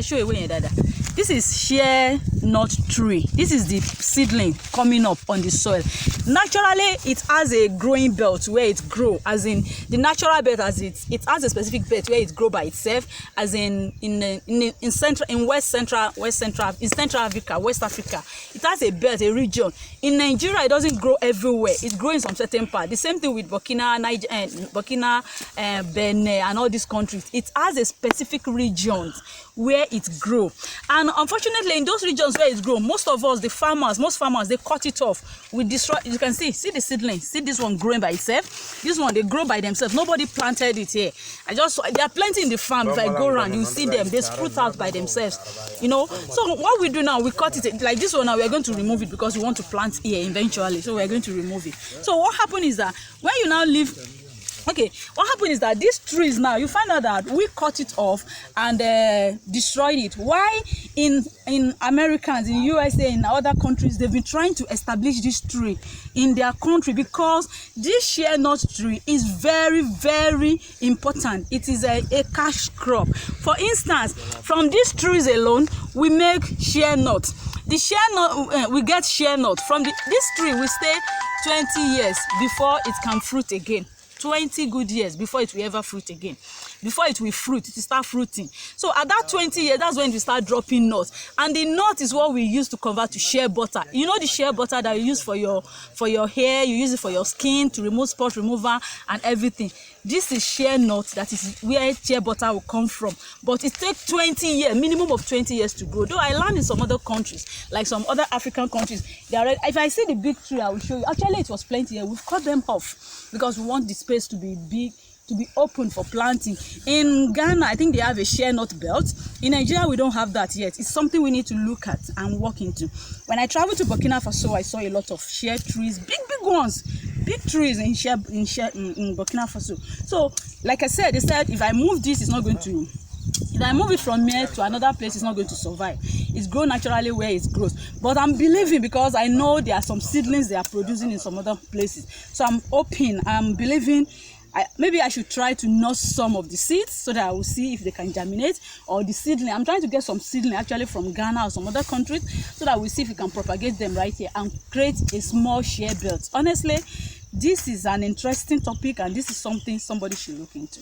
show you when dada. This is shea nut tree. This is the seedling coming up on the soil. Naturally, it has a growing belt where it grows, as in the natural belt, as it has a specific belt where it grows by itself, as in Central Africa, West Africa. It has a belt, a region. In Nigeria, it doesn't grow everywhere. It grows in some certain part. The same thing with Burkina, Benin, and all these countries. It has a specific region where it grows. And unfortunately, in those regions where it grows, most farmers, they cut it off. We destroy. You can see the seedling. See this one growing by itself. This one, they grow by themselves. Nobody planted it here. They are planting in the farm. If I go around, you see them. They sprout out by themselves. You know. So what we do now, we cut it like this one. Now we are going to remove it because we want to plant here eventually. So we are going to remove it. So what happened is that when you now leave. Okay, what happened is that these trees now, you find out that we cut it off and destroyed it. Why in Americans, in USA, in other countries, they've been trying to establish this tree in their country because this shea nut tree is very, very important. It is a cash crop. For instance, from these trees alone, we make shea nut. The shea nut, we get shea nut. From this tree, we stay 20 years before it can fruit again. 20 good years before it will ever fruit again. Before it will fruit, it will start fruiting. So at that 20 years, that's when we start dropping nuts. And the nut is what we use to convert to shea butter. You know the shea butter that you use for your hair, you use it for your skin, to remove spot remover and everything. This is shea nut, that is where shea butter will come from. But it takes 20 years, minimum of 20 years to grow. Though I learned in some other countries, like some other African countries, they are. If I see the big tree, I will show you. Actually, it was plenty here. We've cut them off because we want the space to be big, to be open for planting. In Ghana, I think they have a shea nut belt. In Nigeria, we don't have that yet. It's something we need to look at and walk into. When I traveled to Burkina Faso, I saw a lot of shea trees, big ones, big trees in Burkina Faso. So, like I said, they said if I move this, it's not going to. If I move it from here to another place, it's not going to survive. It's grown naturally where it grows. But I'm believing because I know there are some seedlings they are producing in some other places. So I'm hoping, I'm believing. Maybe I should try to nurse some of the seeds so that I will see if they can germinate, or the seedling. I'm trying to get some seedling actually from Ghana or some other countries so that we'll see if we can propagate them right here and create a small shea belt. Honestly, this is an interesting topic and this is something somebody should look into.